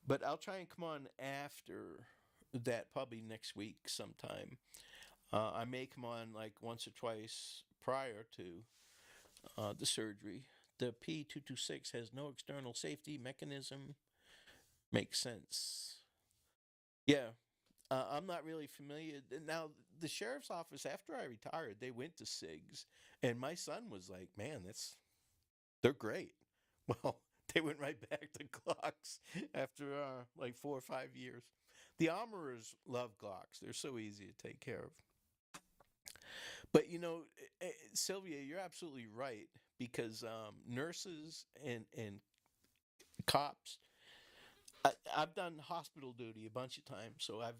But I'll try and come on after that, probably next week sometime. I may come on like once or twice prior to the surgery. The P226 has no external safety mechanism. Makes sense. Yeah, I'm not really familiar. Now, the sheriff's office, after I retired, they went to SIGs, and my son was like, "Man, they're great." Well, they went right back to Glocks after like 4 or 5 years. The armorers love Glocks; they're so easy to take care of. But Sylvia, you're absolutely right because nurses and cops. I've done hospital duty a bunch of times, so I've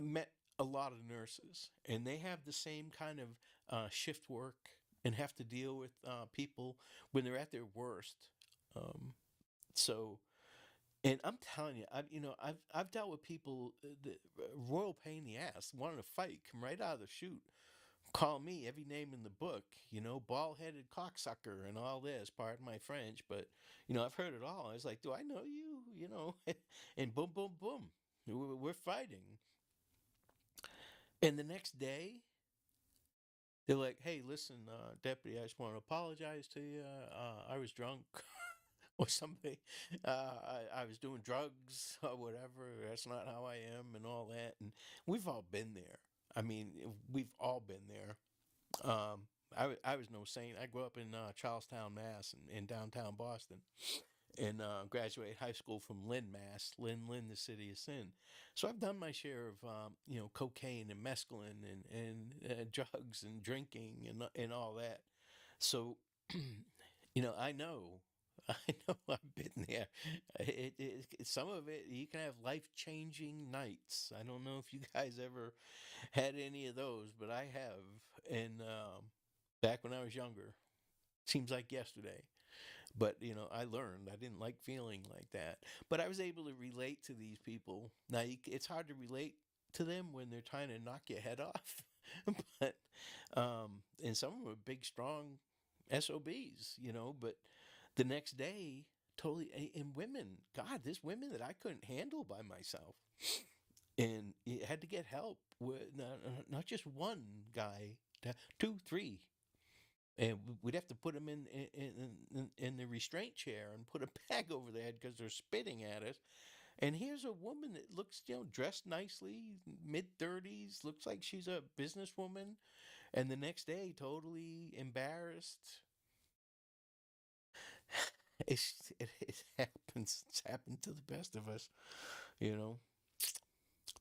met a lot of nurses, and they have the same kind of shift work and have to deal with people when they're at their worst. Um, so, and I'm telling you, I've dealt with people that royal pain in the ass, wanting to fight, come right out of the chute, call me every name in the book, bald headed cocksucker and all this. Pardon my French, but I've heard it all. I was like, do I know you? And boom, boom, boom, we're fighting. And the next day, they're like, "Hey, listen, deputy, I just want to apologize to you. I was drunk, or somebody. I was doing drugs or whatever. That's not how I am, and all that." And we've all been there. I mean, we've all been there. I was no saint. I grew up in Charlestown, Mass, in downtown Boston, and graduated high school from Lynn, Mass. Lynn, the city of sin. So I've done my share of cocaine and mescaline and drugs and drinking and all that. So I know. I know I've been there. Some of it, you can have life changing nights. I don't know if you guys ever had any of those, but I have. And back when I was younger. Seems like yesterday. But, I learned I didn't like feeling like that. But I was able to relate to these people. Now, it's hard to relate to them when they're trying to knock your head off. but, and some of them are big, strong SOBs, but the next day, totally, and women, God, there's women that I couldn't handle by myself. And you had to get help with not just one guy, two, three, and we'd have to put them in the restraint chair and put a bag over their head because they're spitting at us. And here's a woman that looks, dressed nicely, mid-30s, looks like she's a businesswoman, and the next day, totally embarrassed. It happens. It's happened to the best of us, you know.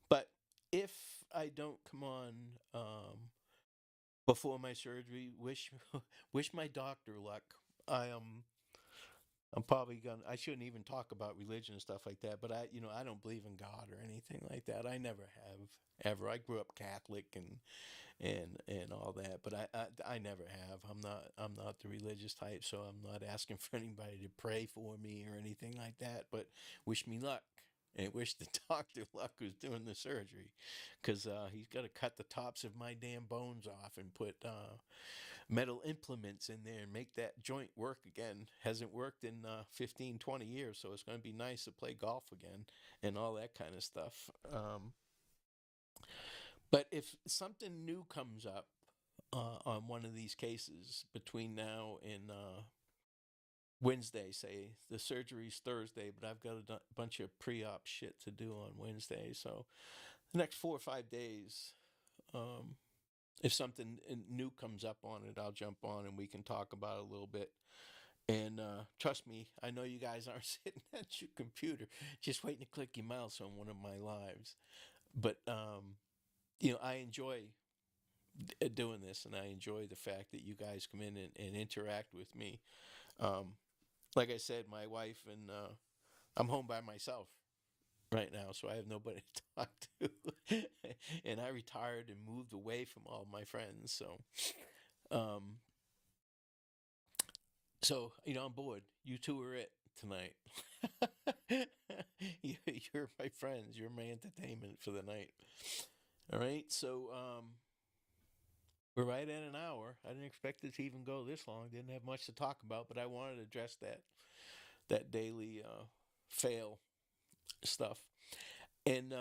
But if I don't come on before my surgery, wish my doctor luck. I I'm probably gonna. I shouldn't even talk about religion and stuff like that. But I don't believe in God or anything like that. I never have ever. I grew up Catholic and all that, but I never have. I'm not the religious type, so I'm not asking for anybody to pray for me or anything like that. But wish me luck. And wish the doctor luck who's doing the surgery, because he's got to cut the tops of my damn bones off and put metal implements in there and make that joint work again. Hasn't worked in 15, 20 years, so it's going to be nice to play golf again and all that kind of stuff. But if something new comes up on one of these cases between now and Wednesday, say the surgery's Thursday, but I've got a bunch of pre-op shit to do on Wednesday, so the next 4 or 5 days, um, if something new comes up on it, I'll jump on and we can talk about it a little bit. And trust me, I know you guys aren't sitting at your computer just waiting to click your mouse on one of my lives. But, I enjoy doing this, and I enjoy the fact that you guys come in and interact with me. Um, like I said, my wife and I'm home by myself right now, so I have nobody to talk to. And I retired and moved away from all my friends. Um, I'm bored. You two are it tonight. You're my friends. You're my entertainment for the night. All right, so we're right at an hour. I didn't expect it to even go this long. Didn't have much to talk about, but I wanted to address that daily fail stuff. And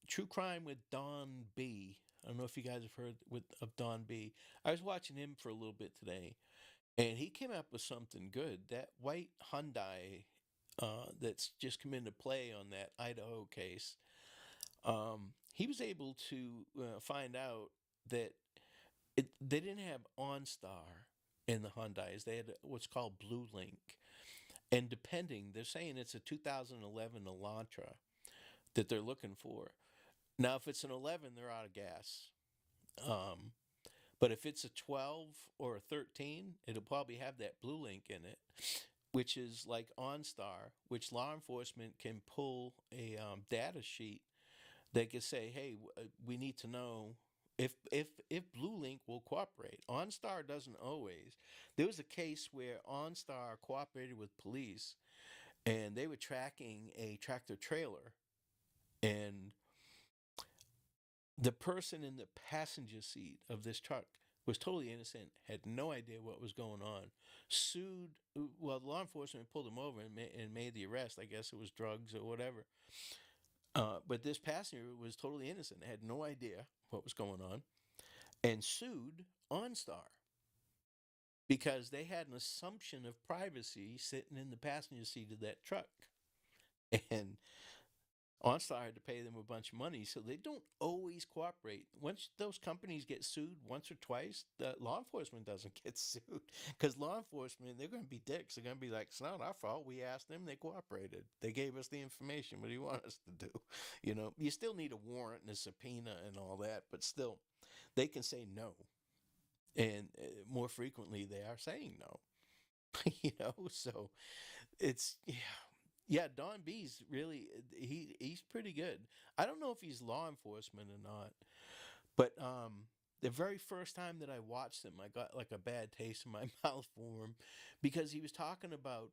True Crime with Don B. I don't know if you guys have heard of Don B. I was watching him for a little bit today, and he came up with something good. That white Hyundai that's just come into play on that Idaho case. He was able to find out that they didn't have OnStar in the Hyundais. They had what's called Blue Link. And they're saying it's a 2011 Elantra that they're looking for. Now, if it's an 11, they're out of gas. Um, but if it's a 12 or a 13, it'll probably have that Blue Link in it, which is like OnStar, which law enforcement can pull a data sheet. They can say, "Hey, we need to know if Blue Link will cooperate." OnStar doesn't always. There was a case where OnStar cooperated with police, and they were tracking a tractor trailer, and the person in the passenger seat of this truck was totally innocent, had no idea what was going on, sued. Well, law enforcement pulled him over and made the arrest. I guess it was drugs or whatever. But this passenger was totally innocent, had no idea what was going on, and sued OnStar because they had an assumption of privacy sitting in the passenger seat of that truck. And OnStar had to pay them a bunch of money, so they don't always cooperate. Once those companies get sued once or twice, the law enforcement doesn't get sued because law enforcement, they're going to be dicks. They're going to be like, "It's not our fault. We asked them. They cooperated. They gave us the information. What do you want us to do?" You still need a warrant and a subpoena and all that, but still, they can say no, and more frequently, they are saying no. So it's yeah, Don B's really he's pretty good. I don't know if he's law enforcement or not, but the very first time that I watched him, I got like a bad taste in my mouth for him because he was talking about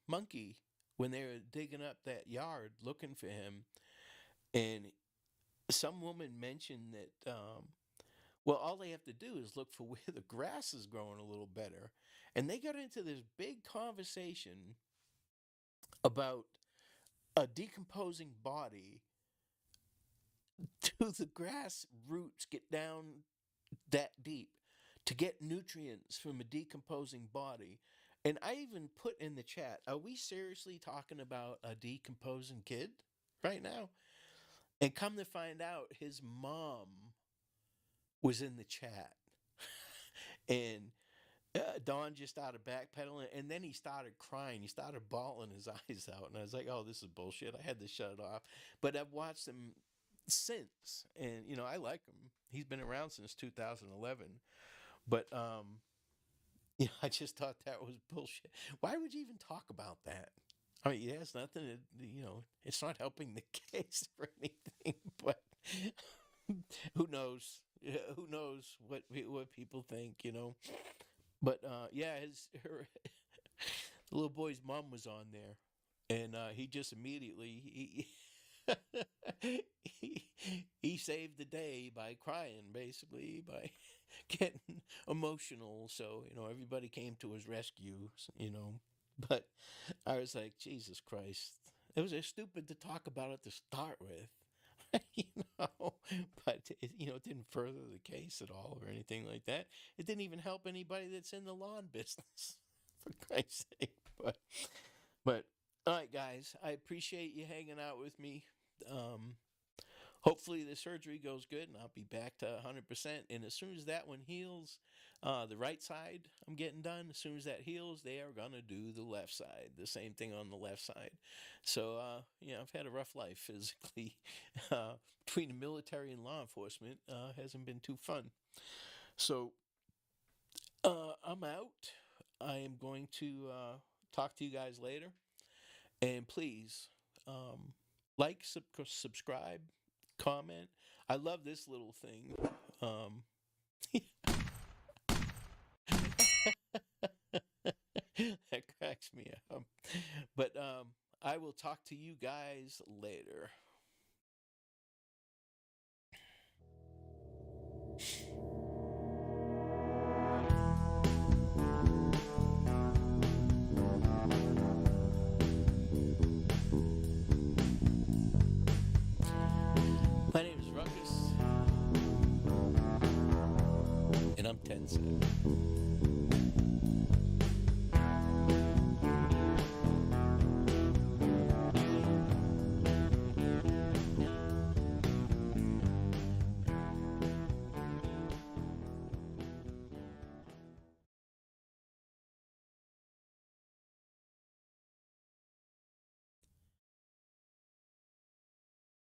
Monkey when they were digging up that yard looking for him. And some woman mentioned that, well, all they have to do is look for where the grass is growing a little better. And they got into this big conversation about a decomposing body. Do the grass roots get down that deep to get nutrients from a decomposing body? And I even put in the chat, are we seriously talking about a decomposing kid right now? And come to find out, his mom was in the chat. And Don just started backpedaling, and then he started crying. He started bawling his eyes out. And I was like, oh, this is bullshit. I had to shut it off. But I've watched him since. And, you know, I like him. He's been around since 2011. But, you know, I just thought that was bullshit. Why would you even talk about that? I mean, it has nothing to, you know, it's not helping the case or anything, but who knows? Who knows what people think, you know? But yeah, her the little boy's mom was on there, and he just immediately he saved the day by crying, basically by getting emotional. So you know, everybody came to his rescue, you know. But I was like, Jesus Christ, it was stupid to talk about it to start with. You know, but you know, it didn't further the case at all or anything like that. It didn't even help anybody that's in the lawn business, for Christ's sake. But all right, guys, I appreciate you hanging out with me. Hopefully the surgery goes good and I'll be back to 100%. And as soon as that one heals, the right side I'm getting done. As soon as that heals, they are going to do the left side. The same thing on the left side. So, yeah, I've had a rough life physically. Between the military and law enforcement, hasn't been too fun. So, I'm out. I am going to talk to you guys later. And please, like, subscribe, comment. I love this little thing. That cracks me up. But I will talk to you guys later. My name is Ruckus, and I'm 10-7.